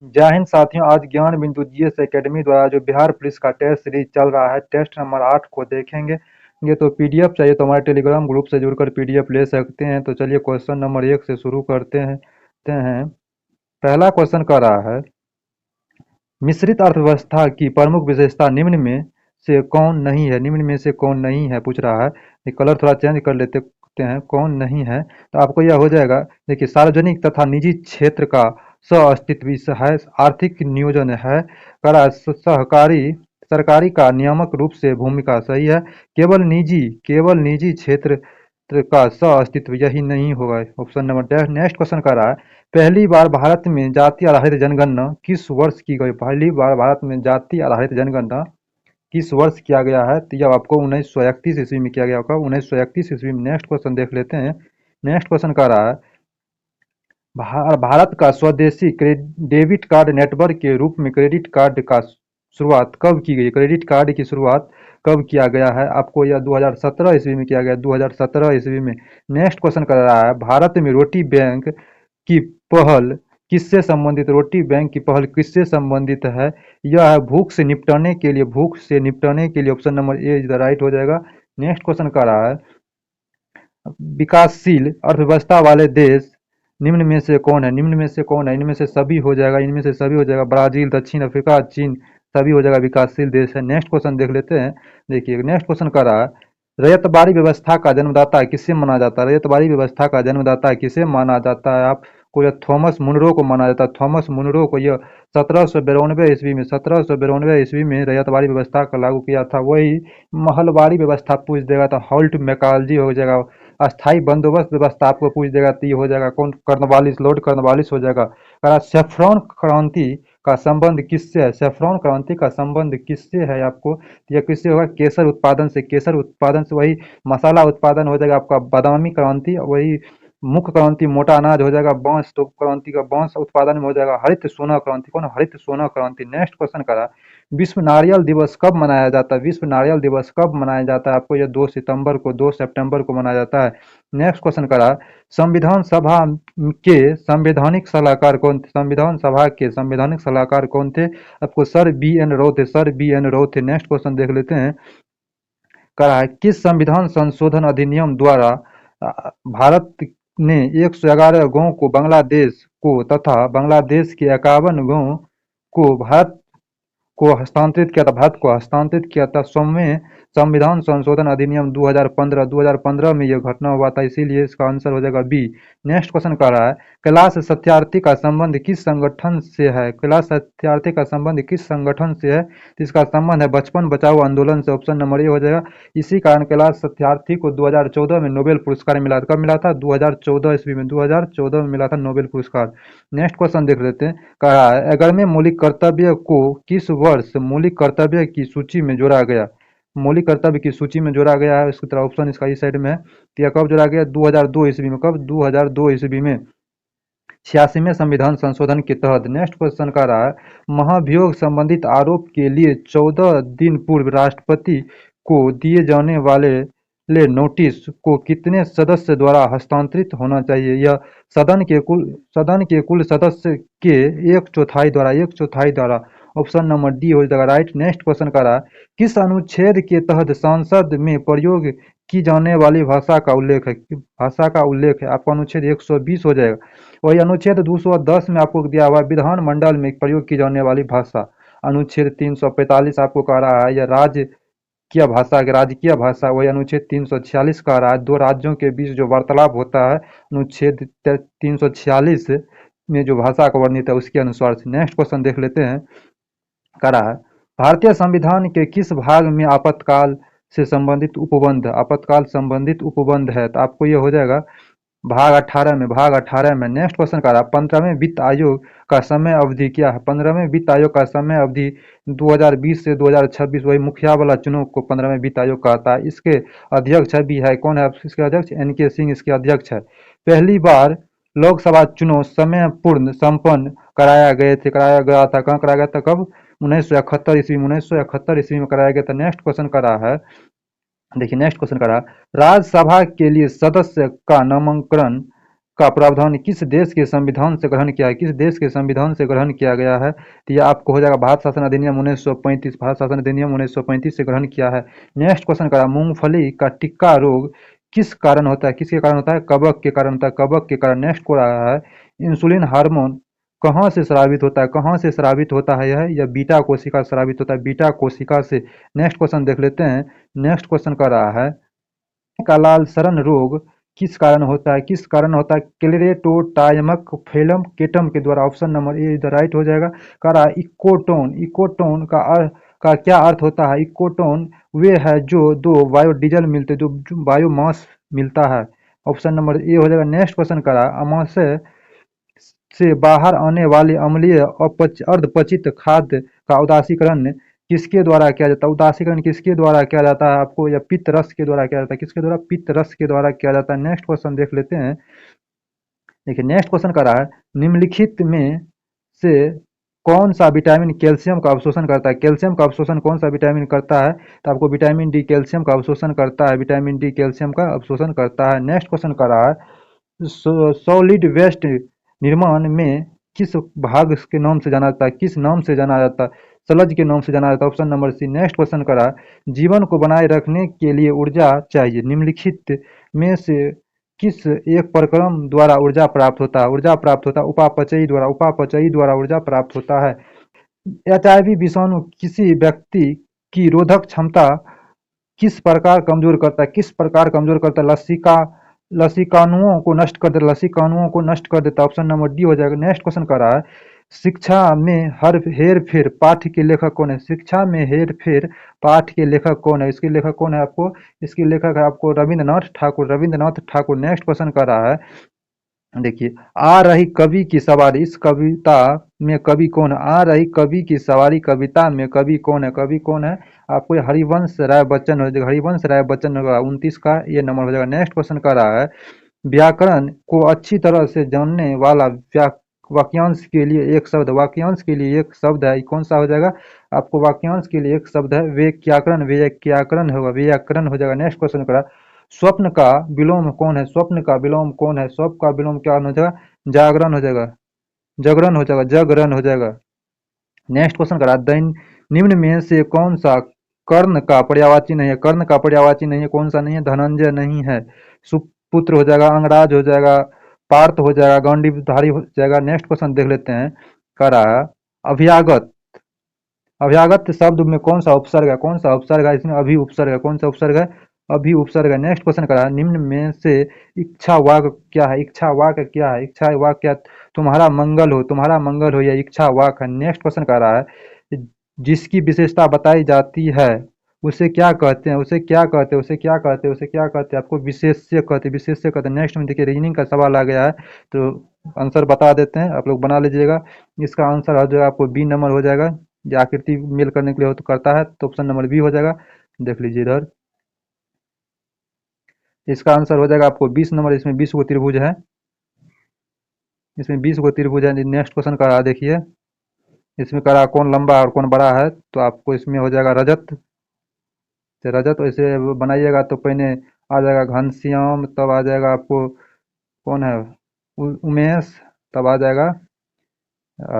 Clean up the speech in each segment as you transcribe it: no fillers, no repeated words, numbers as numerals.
जय हिंद साथियों। आज ज्ञान बिंदु जीएस एकेडमी द्वारा जो बिहार पुलिस का टेस्ट सीरीज चल रहा है, टेस्ट नंबर 8 को देखेंगे। ये तो पीडीएफ चाहिए तो हमारे टेलीग्राम ग्रुप से जुड़कर पीडीएफ ले सकते हैं। तो चलिए क्वेश्चन नंबर 1 से शुरू करते हैं। पहला क्वेश्चन कर रहा है, मिश्रित अर्थव्यवस्था की प्रमुख विशेषता निम्न में से कौन नहीं है। निम्न में से कौन नहीं है पूछ रहा है। ये कलर थोड़ा चेंज कर लेते हैं, कौन नहीं है तो आपको यह हो जाएगा। देखिए, सार्वजनिक तथा निजी क्षेत्र का सह-अस्तित्व है, आर्थिक नियोजन है, करा सहकारी सरकारी का नियामक रूप से भूमिका सही है, केवल निजी क्षेत्र का सह-अस्तित्व यही नहीं होगा। ऑप्शन नंबर नेक्स्ट क्वेश्चन कर रहा है, पहली बार भारत में जाति आधारित जनगणना किस वर्ष की गई। पहली बार भारत में जाति आधारित जनगणना किस वर्ष किया गया है तो यह आपको 1931 ईस्वी में किया गया होगा। 1931 ईस्वी में। नेक्स्ट क्वेश्चन देख लेते हैं। नेक्स्ट क्वेश्चन कह रहा है, भारत का स्वदेशी डेबिट कार्ड नेटवर्क के रूप में क्रेडिट कार्ड का शुरुआत कब की गई। क्रेडिट कार्ड की शुरुआत कब किया गया है। आपको यह 2017 ईस्वी में किया गया, 2017 ईस्वी में। नेक्स्ट क्वेश्चन कर रहा है, भारत में रोटी बैंक की पहल किससे संबंधित। रोटी बैंक की पहल किससे संबंधित है। यह है भूख से निपटने के लिए option number A is the right हो जाएगा। नेक्स्ट क्वेश्चन कर रहा है, विकासशील अर्थव्यवस्था वाले देश निम्न में से कौन है। निम्न में से कौन है, इनमें से सभी हो जाएगा, इनमें से सभी हो जाएगा। ब्राजील, दक्षिण अफ्रीका, चीन, सभी हो जाएगा, विकासशील देश है। नेक्स्ट क्वेश्चन देख लेते हैं। देखिए, नेक्स्ट क्वेश्चन कर रहा है, रैयतबाड़ी व्यवस्था का जन्मदाता किसे माना जाता है। रैयतबाड़ी व्यवस्था का जन्मदाता किसे माना जाता है। आपको यह थॉमस मुनरो को माना जाता है। थॉमस मुनरो को यह 1792 ईस्वी में रैयतबाड़ी व्यवस्था का लागू किया था। वही महलबाड़ी व्यवस्था पूछ देगा तो हॉल्ट मैकालजी हो जाएगा। अस्थाई बंदोबस्त व्यवस्था आपको पूछ देगा तो ये हो जाएगा कौन, कर्नवालिस, लॉर्ड कर्नवालिस हो जाएगा। कहा सेफ्रॉन क्रांति का संबंध किससे है। सेफ्रॉन क्रांति का संबंध किससे है आपको, तो यह किससे होगा, केसर उत्पादन से। केसर उत्पादन से वही मसाला उत्पादन हो जाएगा आपका बादामी क्रांति। वही मुख्य क्रांति मोटा अनाज हो जाएगा। बांस तो क्रांति का बांस उत्पादन में हो जाएगा हरित सोना क्रांति। कौन, हरित सोना क्रांति। नेक्स्ट क्वेश्चन करा, विश्व नारियल दिवस कब मनाया जाता है। विश्व नारियल दिवस कब मनाया जाता है। आपको यह 2 सितंबर को मनाया जाता है। नेक्स्ट क्वेश्चन करा, संविधान सभा के संवैधानिक सलाहकार कौन थे। संविधान सभा के संवैधानिक सलाहकार कौन थे। आपको सर बी एन राव थे, सर बी एन राव थे। नेक्स्ट क्वेश्चन देख लेते हैं। करा है, किस संविधान संशोधन अधिनियम द्वारा भारत ने 111 गांव को बांग्लादेश को तथा बांग्लादेश के 51 गांव को भारत को हस्तांतरित किया था। 100वें संविधान संशोधन अधिनियम 2015 में यह घटना हुआ था, इसीलिए इसका आंसर हो जाएगा बी। नेक्स्ट क्वेश्चन कर रहा है, कैलाश सत्यार्थी का संबंध किस संगठन से है। कैलाश सत्यार्थी का संबंध किस संगठन से है, तो इसका संबंध है बचपन बचाओ आंदोलन से। ऑप्शन नंबर ए हो जाएगा। इसी कारण कैलाश सत्यार्थी को 2014 में नोबेल पुरस्कार मिला था। कब मिला था, 2014 ईस्वी में। 2014 में मिला था नोबेल पुरस्कार। नेक्स्ट क्वेश्चन देख लेते हैं। कहा है, 11वें मौलिक कर्तव्य को किस वर्ष मौलिक कर्तव्य की सूची में जोड़ा गया। मौलिक कर्तव्य की सूची में जोड़ा गया है, इसकी तरह ऑप्शन इसका इस साइड में है। तो यह कब जोड़ा गया, 2002 ईस्वी में। कब, 2002 ईस्वी में, 86वें संविधान संशोधन के तहत। नेक्स्ट क्वेश्चन का रहा है, महाभियोग संबंधित आरोप के लिए 14 दिन पूर्व राष्ट्रपति को दिए जाने वाले नोटिस को कितने सदस्य द्वारा हस्तांतरित होना चाहिए। यह सदन के कुल सदस्य के एक चौथाई द्वारा। ऑप्शन नंबर डी हो जाएगा राइट। नेक्स्ट क्वेश्चन का रहा, किस अनुच्छेद के तहत संसद में प्रयोग की जाने वाली भाषा का उल्लेख है। आपको अनुच्छेद 120 हो जाएगा। वही अनुच्छेद 210 में आपको दिया हुआ विधानमंडल में प्रयोग की जाने वाली भाषा। अनुच्छेद 345 आपको कह रहा है यह राजकीय भाषा। वही अनुच्छेद 346 कह रहा है दो राज्यों के बीच जो वार्तालाप होता है, अनुच्छेद 346 में जो भाषा का वर्णित है उसके अनुसार से। नेक्स्ट क्वेश्चन देख लेते हैं। कह रहा है, भारतीय संविधान के किस भाग में आपातकाल संबंधित उपबंध है। तो आपको ये हो जाएगा भाग 18 में। नेक्स्ट क्वेश्चन कर रहा है, 15वें वित्त आयोग का समय अवधि क्या है। 15वें वित्त आयोग का समय अवधि 2020 से 2026। वही मुखिया वाला चुनाव को 15वें वित्त आयोग कहता है। इसके अध्यक्ष भी है, कौन है इसके अध्यक्ष, एन के सिंह इसके अध्यक्ष है। पहली बार लोकसभा चुनाव समय पूर्ण संपन्न कराया गया था। कहाँ कराया गया था, कब, 1971 ईस्वी में। 1971 ईस्वी में कराया गया था। नेक्स्ट क्वेश्चन कर रहा है, देखिए नेक्स्ट क्वेश्चन कर रहा है, राज्यसभा के लिए सदस्य का नामांकन का प्रावधान किस देश के संविधान से ग्रहण किया है, किस देश के संविधान से ग्रहण किया गया है? तो ये आपको हो जाएगा भारत शासन अधिनियम 1935, भारत शासन अधिनियम 1935 से ग्रहण किया है। नेक्स्ट क्वेश्चन करा, मूंगफली का टिक्का रोग किस कारण होता है, किसके कारण होता है? कवक के कारण होता है, कवक के कारण। नेक्स्ट को रहा है, इंसुलिन हार्मोन कहाँ से स्रावित होता है, कहाँ से स्रावित होता है यह बीटा कोशिका स्रावित होता है, बीटा कोशिका से। नेक्स्ट क्वेश्चन देख लेते हैं। नेक्स्ट क्वेश्चन कर रहा है, का लाल सरण रोग किस कारण होता है, किस कारण होता है? क्लेरेटोटाइमक फेलम केटम के द्वारा। ऑप्शन नंबर ए इधर राइट हो जाएगा। कह रहा है इकोटोन, इकोटोन का क्या अर्थ होता है? इकोटोन वे है जो दो बायोडीजल मिलते, जो बायोमास मिलता है। ऑप्शन नंबर ए हो जाएगा। नेक्स्ट क्वेश्चन करा, अमाशय से बाहर आने वाले अम्लीय अर्धपचित खाद्य का उदासीकरण किसके द्वारा किया जाता है? उदासीकरण किसके द्वारा किया जाता है आपको? या पित्त रस के द्वारा किया जाता है? किसके द्वारा? पित्त रस के द्वारा किया जाता है। नेक्स्ट क्वेश्चन देख लेते हैं। देखिए नेक्स्ट क्वेश्चन कर रहा है, निम्नलिखित में से कौन सा विटामिन कैल्शियम का अवशोषण करता है? कैल्शियम का अवशोषण कौन सा विटामिन करता है? तो आपको विटामिन डी कैल्शियम का अवशोषण करता है, विटामिन डी कैल्शियम का अवशोषण करता है। नेक्स्ट क्वेश्चन कर रहा है, सॉलिड वेस्ट निर्माण में किस भाग के नाम से जाना जाता है, किस नाम से जाना जाता है? सलज के नाम से जाना जाता है। Option number C. Next question करा, जीवन को बनाए रखने के लिए ऊर्जा चाहिए, निम्नलिखित में से किस एक प्रक्रम द्वारा ऊर्जा प्राप्त होता है? ऊर्जा प्राप्त होता है उपापचयी द्वारा, उपापचयी द्वारा ऊर्जा प्राप्त होता है। एचआईवी विषाणु किसी व्यक्ति की रोधक क्षमता किस प्रकार कमजोर करता है, किस प्रकार कमजोर करता है? लसिकानुओं को नष्ट कर देता, लसिकानुओं को नष्ट कर देता। ऑप्शन नंबर डी हो जाएगा। नेक्स्ट क्वेश्चन कर रहा है, शिक्षा में हर हेर फेर पाठ के लेखक कौन है? शिक्षा में हेर फेर पाठ के लेखक कौन है? इसके लेखक कौन है आपको? इसके लेखक है आपको रविंद्रनाथ ठाकुर, रविंद्रनाथ ठाकुर। नेक्स्ट क्वेश्चन कर रहा है, देखिए, आ रही कवि की सवारी, इस कविता में कवि कौन है? आ रही कवि की सवारी कविता में कवि कौन है? कवि कौन है आपको? ये हरिवंश राय बच्चन हो जाएगा, हरिवंश राय बच्चन होगा। 29 का ये नंबर हो जाएगा। नेक्स्ट क्वेश्चन कर रहा है, व्याकरण को अच्छी तरह से जानने वाला वाक्यांश के लिए एक शब्द, वाक्यांश के लिए एक शब्द है, कौन सा हो जाएगा आपको? वाक्यांश के लिए एक शब्द है व्याकरण, व्याकरण होगा, व्याकरण हो जाएगा। नेक्स्ट क्वेश्चन करा, स्वप्न का विलोम कौन है? स्वप्न का विलोम कौन है? स्वप्न का विलोम क्या हो जाएगा? जागरण हो जाएगा, जागरण हो जाएगा, जगरण हो जाएगा। नेक्स्ट क्वेश्चन करा, दैन निम्न में से कौन सा कर्ण का पर्यायवाची नहीं है? कर्ण का पर्यायवाची नहीं है, कौन सा नहीं है? धनंजय नहीं है। सुपुत्र हो जाएगा, अंगराज हो जाएगा, पार्थ हो जाएगा, गांडीवधारी हो जाएगा। नेक्स्ट क्वेश्चन देख लेते हैं। करा, अभ्यागत, अभ्यागत शब्द में कौन सा उपसर्ग है? कौन सा उपसर्ग है इसमें? अभी उपसर्ग है, कौन सा उपसर्ग है? अभी उपसर्ग है। नेक्स्ट क्वेश्चन करा, निम्न में से इच्छा वाक क्या है? इच्छा वाक क्या है? इच्छा वाक क्या? तुम्हारा मंगल हो, तुम्हारा मंगल हो, या इच्छा वाक है। नेक्स्ट क्वेश्चन कह रहा है, जिसकी विशेषता बताई जाती है उसे क्या कहते हैं? उसे क्या कहते हैं? उसे क्या कहते हैं? उसे क्या कहते हैं? आपको विशेष्य कहते हैं, विशेष्य कहते हैं। नेक्स्ट में देखिए रीजनिंग का सवाल आ गया है, तो आंसर बता देते हैं, आप लोग बना लीजिएगा। इसका आंसर हो जाएगा आपको बी नंबर हो जाएगा। ये आकृति मेल करने के लिए हो तो करता है, तो ऑप्शन नंबर बी हो जाएगा। देख लीजिए इधर, इसका आंसर हो जाएगा आपको 20 नंबर। इसमें 20 गो त्रिभुज है, इसमें 20 गो त्रिभुज है। नेक्स्ट क्वेश्चन का रहा देखिए, इसमें करा कौन लंबा और कौन बड़ा है? तो आपको इसमें हो जाएगा रजत। तो रजत वैसे बनाइएगा तो पहले आ जाएगा घनश्याम, तब आ जाएगा आपको कौन है? उमेश, तब आ जाएगा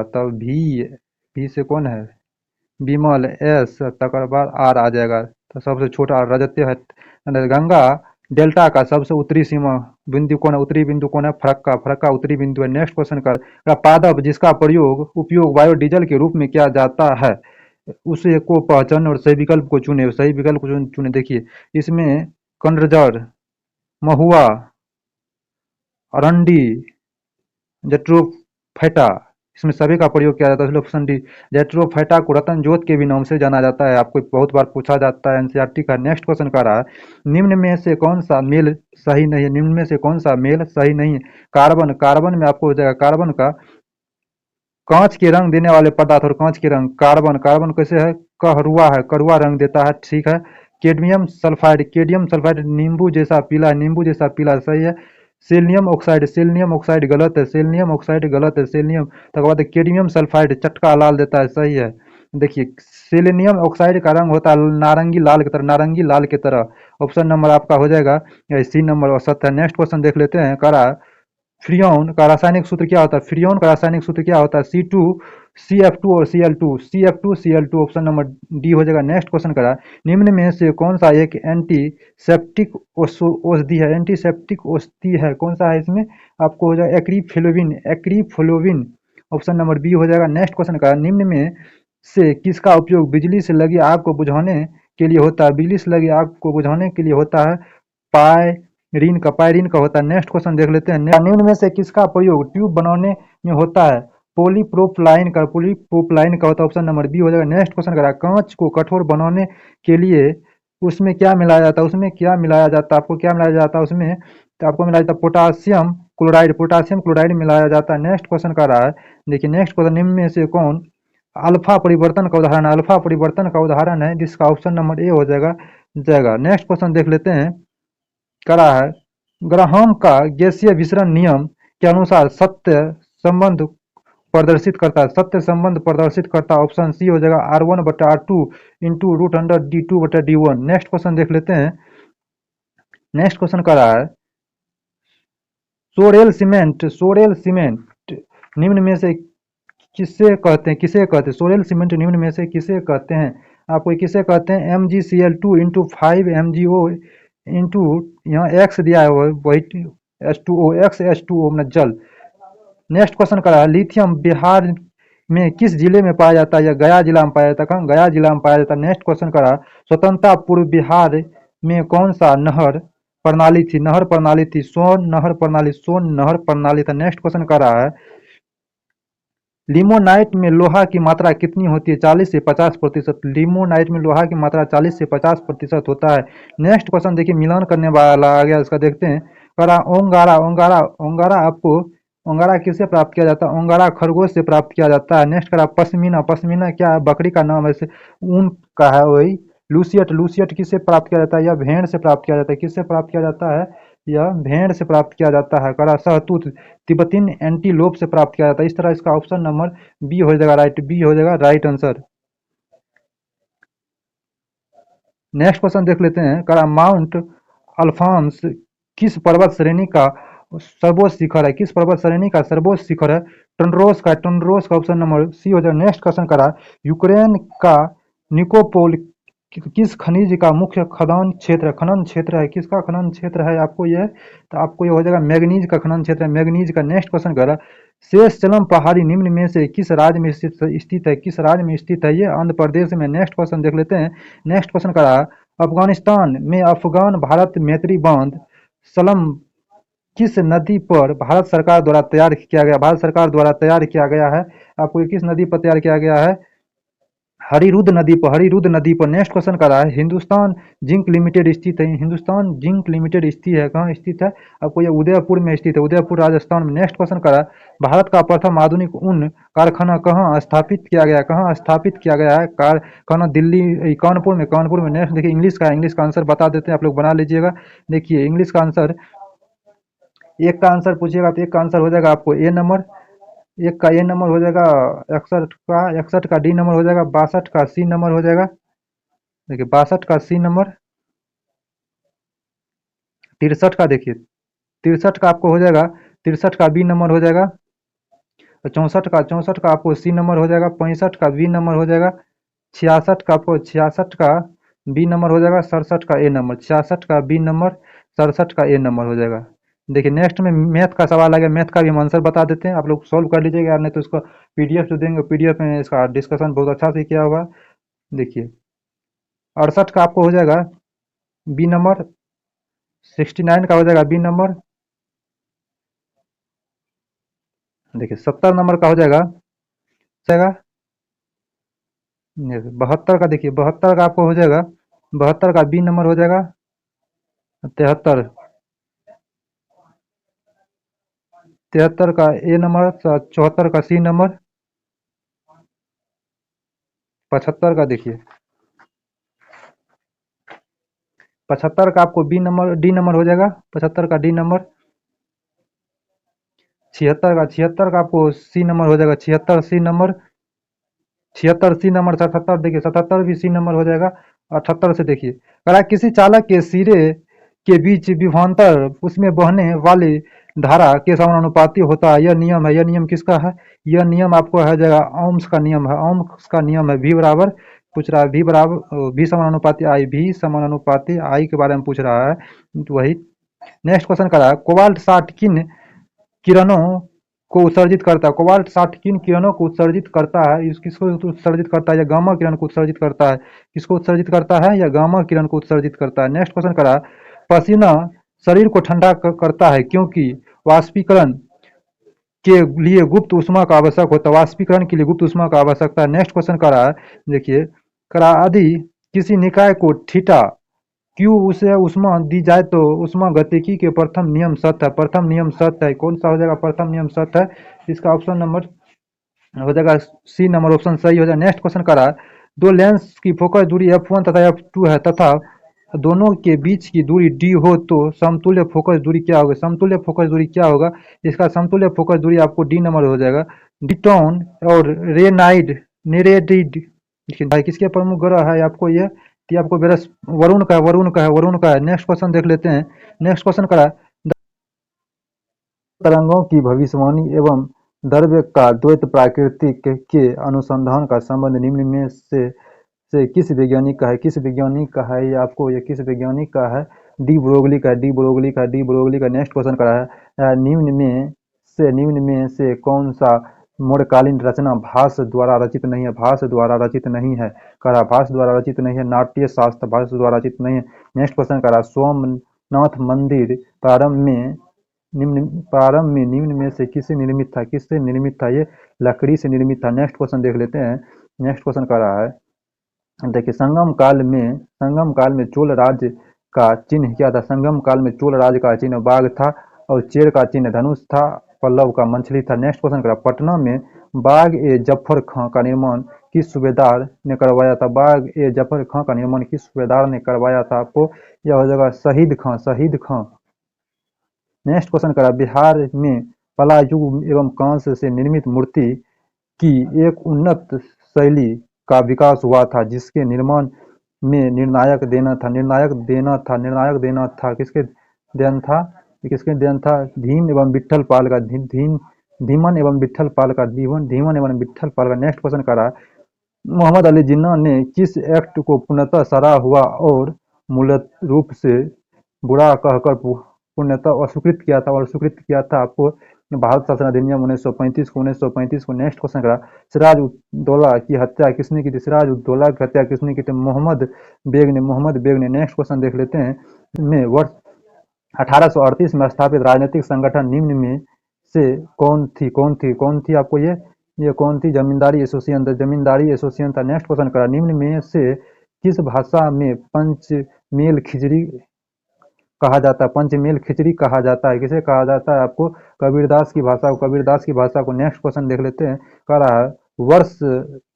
तब भी से कौन है? विमल, एस, तकर बाद आर आ जाएगा। तो सबसे छोटा रजत है। गंगा डेल्टा का सबसे उत्तरी सीमा बिंदु कौन है? उत्तरी बिंदु कौन है? फरक्का, फरक्का उत्तरी बिंदु है। नेक्स्ट क्वेश्चन का पादप जिसका उपयोग बायोडीजल के रूप में किया जाता है, उसे को पहचाने और सही विकल्प को चुने, सही विकल्प को चुने। देखिए इसमें कंडजर, महुआ, अरंडी, जेट्रोफैटा, इसमें सभी का प्रयोग किया जाता है। ऑप्शन डी, जेट्रोफैटा को रतन जोत के भी नाम से जाना जाता है, आपको बहुत बार पूछा जाता है एनसीईआरटी का। नेक्स्ट क्वेश्चन का रहा है, निम्न में से कौन सा मेल सही नहीं है? निम्न में से कौन सा मेल सही नहीं है? कार्बन, कार्बन में आपको हो जाएगा कार्बन का कांच के रंग देने वाले पदार्थ और कांच के रंग। कार्बन, कार्बन कैसे है? कहरुआ है, करुआ रंग देता है, ठीक है। कैडमियम सल्फाइड, कैडियम सल्फाइड नींबू जैसा पीला है, नींबू जैसा पीला, सही है। सेलियम ऑक्साइड, सेलियम ऑक्साइड गलत है, सेलियम ऑक्साइड गलत है। सेलियम, तक बाद कैडमियम सल्फाइड चटका लाल देता है, सही है। देखिए सेलेनियम ऑक्साइड का रंग होता है नारंगी लाल की तरह, नारंगी लाल की तरह। ऑप्शन नंबर आपका हो जाएगा सी नंबर और 70। नेक्स्ट क्वेश्चन देख लेते हैं। करा फ्रियोन का रासायनिक सूत्र क्या होता है? फ्रियोन का रासायनिक सूत्र क्या होता है? Cf2 और Cl2 ऑप्शन नंबर डी हो जाएगा। नेक्स्ट क्वेश्चन करा, निम्न में से कौन सा एक एंटीसेप्टिक औषधि है? एंटीसेप्टिक औषधि है कौन सा है इसमें? आपको हो जाएगा एक्रीफ्लोविन ऑप्शन नंबर बी हो जाएगा। नेक्स्ट क्वेश्चन करा, निम्न में से किसका उपयोग बिजली से लगी आग को बुझाने के लिए होता है? बिजली से लगी आग को बुझाने के लिए होता है पायरीन का होता है। नेक्स्ट क्वेश्चन देख लेते हैं, निम्न में से किसका प्रयोग ट्यूब बनाने में होता है? पॉलीप्रोपलाइन का होता है। ऑप्शन नंबर बी हो जाएगा। नेक्स्ट क्वेश्चन करा, कांच को कठोर बनाने के लिए उसमें क्या मिलाया जाता है? उसमें क्या मिलाया जाता है? आपको क्या मिलाया जाता है उसमें? तो आपको मिलाया जाता है पोटासियम क्लोराइड मिलाया जाता है। नेक्स्ट क्वेश्चन का रहा है, देखिए नेक्स्ट क्वेश्चन, निम्न में से कौन अल्फा परिवर्तन का उदाहरण है? अल्फा परिवर्तन का उदाहरण है जिसका ऑप्शन नंबर ए हो जाएगा। नेक्स्ट क्वेश्चन देख लेते हैं, करा है, ग्राहम का गैसीय विसरण नियम के अनुसार सत्य संबंध प्रदर्शित करता है। सत्य संबंध प्रदर्शित करता है। ऑप्शन सी हो जाएगा R1/R2 into root under D2/D1। Next question देख लेते हैं, नेक्स्ट क्वेश्चन का रहा है, सोरेल सीमेंट निम्न में से सोरेल सीमेंट निम्न में से किसे कहते हैं? आपको किसे कहते हैं? MgCl2 इंटू 5 MgO इंटू यहाँ एक्स दिया है वही H2O मतलब जल। नेक्स्ट क्वेश्चन करा है, लिथियम बिहार में किस जिले में पाया जाता है? या गया जिला में पाया जाता है। कहाँ? गया जिला में पाया जाता है। नेक्स्ट क्वेश्चन करा, स्वतंत्रता पूर्व बिहार में कौन सा नहर प्रणाली थी? सोन नहर प्रणाली था। नेक्स्ट क्वेश्चन करा है, लिमोनाइट में लोहा की मात्रा कितनी होती है? 40 से 50%। लिमोनाइट में लोहा की मात्रा 40 से 50% होता है। नेक्स्ट क्वेश्चन देखिए, मिलान करने वाला आ गया, इसका देखते हैं। करा ओंगारा आपको ओंगारा किससे प्राप्त किया जाता है? ओंगारा खरगोश से प्राप्त किया जाता है। नेक्स्ट करा पश्मीना क्या है? बकरी का नाम है, ऊन का है वही। लूसियट किससे प्राप्त किया जाता है? या भेड़ से प्राप्त किया जाता है। किससे प्राप्त किया जाता है? यह भेड़ से प्राप्त किया जाता है। करा सहतूत तिब्बतीन एंटीलोप से प्राप्त किया जाता है। इस तरह इसका ऑप्शन नंबर बी हो जाएगा राइट आंसर। नेक्स्ट क्वेश्चन देख लेते हैं, करा माउंट अल्फांस किस पर्वत श्रेणी का सर्वोच्च शिखर है? किस पर्वत श्रेणी का सर्वोच्च शिखर है? टुंड्रोस का ऑप्शन नंबर सी हो जाएगा। नेक्स्ट क्वेश्चन करा, यूक्रेन का निकोपोल किस खनिज का मुख्य खनन क्षेत्र है? किसका खनन क्षेत्र है आपको यह? तो आपको ये हो जाएगा मैग्नीज का खनन क्षेत्र है, मैग्नीज का। नेक्स्ट क्वेश्चन करा, शेषचलम पहाड़ी निम्न में से किस राज्य में स्थित है? किस राज्य में स्थित है? ये आंध्र प्रदेश में। नेक्स्ट क्वेश्चन देख लेते हैं, नेक्स्ट क्वेश्चन करा, अफगानिस्तान में अफगान भारत मैत्री बांध सलम किस नदी पर भारत सरकार द्वारा तैयार किया गया? भारत सरकार द्वारा तैयार किया गया है। आपको किस नदी पर तैयार किया गया है? हरिरुद्ध नदी पर। नेक्स्ट क्वेश्चन करा है, हिंदुस्तान जिंक लिमिटेड स्थित है। हिंदुस्तान जिंक लिमिटेड स्थित है, कहाँ स्थित है? आपको यह उदयपुर में स्थित है, उदयपुर राजस्थान में। नेक्स्ट क्वेश्चन करा, भारत का प्रथम आधुनिक ऊन कारखाना कहाँ स्थापित किया गया? कहाँ स्थापित किया गया है कारखाना? दिल्ली कानपुर में। नेक्स्ट देखिए, इंग्लिश का आंसर बता देते हैं, आप लोग बना लीजिएगा। देखिए इंग्लिश का आंसर, एक का आंसर पूछिएगा तो एक का आंसर हो जाएगा आपको ए नंबर, एक का ए नंबर हो जाएगा, 61 का डी नंबर हो जाएगा, 62 का सी नंबर हो जाएगा। देखिए 62 का सी नंबर, 63 का देखिए 63 का आपको हो जाएगा, 63 का बी नंबर हो जाएगा, 64 का आपको सी नंबर हो जाएगा, 65 का बी नंबर हो जाएगा, 66 का बी नंबर हो जाएगा, 67 का ए नंबर, 66 का बी नंबर, 67 का ए नंबर हो जाएगा। देखिए नेक्स्ट में मैथ का सवाल आ गया, मैथ का भी हम आंसर बता देते हैं, आप लोग सॉल्व कर लीजिएगा, नहीं तो इसको पीडीएफ जो देंगे पीडीएफ में इसका डिस्कशन बहुत अच्छा से किया होगा। देखिए 68 का आपको हो जाएगा बी नंबर, 69 का हो जाएगा बी नंबर, देखिए 70 नंबर का हो जाएगा 72 का, देखिए 72 का आपको हो जाएगा, 72 का बी नंबर हो जाएगा, 73 का ए नंबर, 74 का सी नंबर, 75 का देखिए 75 का आपको बी नंबर डी नंबर हो जाएगा, 75 का डी नंबर, 76 का आपको सी नंबर हो जाएगा, 76 सी नंबर, 77 देखिए 77 भी सी नंबर हो जाएगा। 78 से देखिए, अगर किसी चालक के सिरे के बीच विभवांतर उसमें बहने वाले धारा के समानुपाती होता है, यह नियम है। यह नियम किसका है? यह नियम आपको है जगह ओम्स का नियम है। ओम्स का नियम है। V बराबर पूछ रहा है, V बराबर V समानुपाती I, V समानुपाती I के बारे में पूछ रहा है, तो वही। नेक्स्ट क्वेश्चन कर रहा है, कोबाल्ट 60 किन किरणों को उत्सर्जित करता है? कोबाल्ट 60 किन किरणों को उत्सर्जित करता है? किसको उत्सर्जित करता है? या गामा किरण को उत्सर्जित करता है? किसको उत्सर्जित करता है? या गामा किरण को उत्सर्जित करता है? नेक्स्ट क्वेश्चन करा, पसीना शरीर को ठंडा करता है क्योंकि वाष्पीकरण के लिए गुप्त ऊष्मा का आवश्यक होता है। वाष्पीकरण के लिए गुप्त ऊष्मा का आवश्यकता है। नेक्स्ट क्वेश्चन करा है, देखिए, करा यदि किसी निकाय को थीटा क्यू उसे ऊष्मा दी जाए तो ऊष्मा गतिकी के प्रथम नियम सत्य है। प्रथम नियम सत्य है। कौन सा हो जाएगा प्रथम नियम सत्य है? इसका ऑप्शन नंबर हो जाएगा सी नंबर, ऑप्शन सही हो जाएगा। नेक्स्ट क्वेश्चन करा, दो लेंस की फोकस दूरी f1 तथा f2 है तथा दोनों के बीच की दूरी d हो तो समतुल्य फोकस दूरी क्या होगा? समतुल्य फोकस दूरी क्या होगा? इसका समतुल्य फोकस दूरी आपको डी नंबर हो जाएगा। डिटॉन और रेनाइड नेरेडिड भाई किसके प्रमुख ग्रह है? आपको ये आपको वरुण का है, वरुण का है, वरुण का है। नेक्स्ट क्वेश्चन देख लेते हैं। नेक्स्ट क्वेश्चन करा, तरंगों की भविष्यवाणी एवं द्रव्य का द्वैत प्रकृति के अनुसंधान का संबंध निम्न में से किस वैज्ञानिक का है? किस वैज्ञानिक का है? ये आपको ये किस वैज्ञानिक का है? डी ब्रोगली का, डी ब्रोगली का, डी ब्रोगली का। नेक्स्ट क्वेश्चन करा है, निम्न में से कौन सा मौर्यकालीन रचना भास द्वारा रचित नहीं है? भास द्वारा रचित नहीं है। करा भास द्वारा रचित नहीं है। नाट्य शास्त्र भास द्वारा रचित नहीं है। नेक्स्ट क्वेश्चन करा, सोमनाथ मंदिर प्रारंभ में निम्न में से किससे निर्मित था? किससे निर्मित था? ये लकड़ी से निर्मित था। नेक्स्ट क्वेश्चन देख लेते हैं। नेक्स्ट क्वेश्चन कर रहा है, देखिए, संगम काल में चोल राज्य का चिन्ह क्या था? संगम काल में चोल राज्य का चिन्ह बाघ था और चेर का चिन्ह धनुष था, पल्लव का मछली था। नेक्स्ट क्वेश्चन करा, पटना में बाग ए जफर खां का निर्माण किस सूबेदार ने करवाया था? बाग ए जफर खां का निर्माण किस सूबेदार ने करवाया था? आपको यह हो जाएगा शहीद खां, शहीद खां। नेक्स्ट क्वेश्चन करा, बिहार में पलायुग एवं कांस से निर्मित मूर्ति की एक उन्नत शैली का विकास हुआ था जिसके निर्माण में निर्णायक देना था किसके देन था? किसके देन था? धीमन एवं विट्ठल पाल का, धीमन एवं विट्ठल पाल का, धीमन एवं विट्ठल पाल का। नेक्स्ट क्वेश्चन करा, मोहम्मद अली जिन्ना ने किस एक्ट को पूर्णतः सराहा हुआ और मूलत रूप से बुरा कहकर पूर्णतः अस्वीकृत किया था? आपको भारत शासन अधिनियम 1935 को। नेक्स्ट क्वेश्चन करा, सिराज उद्दौला की हत्या किसने की थी? सिराज उद्दौला की हत्या किसने की थी? मोहम्मद बेग ने। नेक्स्ट क्वेश्चन देख लेते हैं। में वर्ष 1838 में स्थापित राजनीतिक संगठन निम्न में से कौन थी? आपको ये कौन थी? जमींदारी एसोसिएशन था। नेक्स्ट क्वेश्चन करा, निम्न में से किस भाषा में पंचमेल खिचड़ी कहा जाता है? पंचमेल खिचड़ी कहा जाता है। किसे कहा जाता है? आपको कबीरदास की भाषा को। नेक्स्ट क्वेश्चन देख लेते हैं। कह रहा है,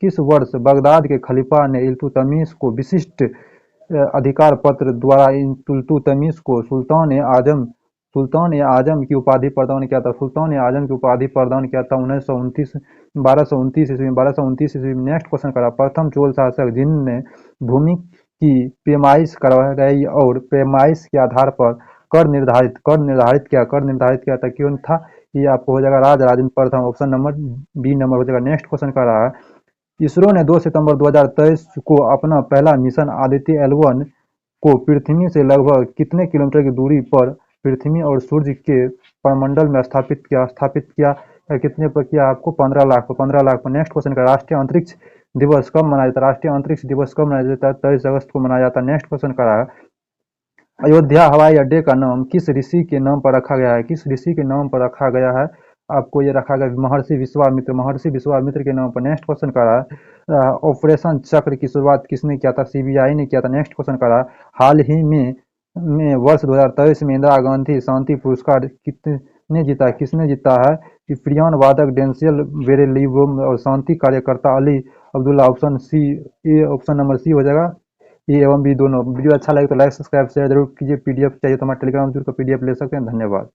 किस वर्ष बगदाद के खलीफा ने इल्तुतमिश को विशिष्ट अधिकार पत्र द्वारा इल्तुतमिश को सुल्तान ए आजम की उपाधि प्रदान किया था? सुल्तान ए आजम की उपाधि प्रदान किया था 1229 ईस्वी में। नेक्स्ट क्वेश्चन करा, प्रथम चोल शासक जिनने भूमि की पैमाइश करवाई और पैमाइश के आधार पर कर निर्धारित किया था, क्यों था? ये आपको हो जाएगा राजेंद्र प्रथम, ऑप्शन नंबर बी नंबर हो जाएगा। नेक्स्ट क्वेश्चन कर रहा है, इसरो ने 2 सितंबर 2023 को अपना पहला मिशन आदित्य L1 को पृथ्वी से लगभग कितने किलोमीटर की दूरी पर पृथ्वी और सूर्य के परमंडल में स्थापित किया? कितने पर किया? आपको 15 लाख पर। नेक्स्ट क्वेश्चन का, राष्ट्रीय अंतरिक्ष दिवस कब मनाया जाता है? राष्ट्रीय अंतरिक्ष दिवस कब मनाया जाता है? 23 अगस्त को मनाया जाता है। नेक्स्ट क्वेश्चन का है, अयोध्या हवाई अड्डे का नाम किस ऋषि के नाम पर रखा गया है? किस ऋषि के नाम पर रखा गया है? आपको ये रखा गया महर्षि विश्वामित्र के नाम पर। नेक्स्ट क्वेश्चन का है, ऑपरेशन चक्र की शुरुआत किसने किया था? सीबीआई ने किया था। नेक्स्ट क्वेश्चन का है, हाल ही में वर्ष 2023 में इंदिरा गांधी शांति पुरस्कार किसने जीता है? प्रियन वादक डेंसियल बेरेलिवम और शांति कार्यकर्ता Ali Abdullah. Option number C हो जाएगा। ए एवं बी दोनों। वीडियो अच्छा लगे तो लाइक सब्सक्राइब शेयर जरूर कीजिए। पीडीएफ चाहिए तो हमारे टेलीग्राम जरूर पीडीएफ ले सकते हैं। धन्यवाद।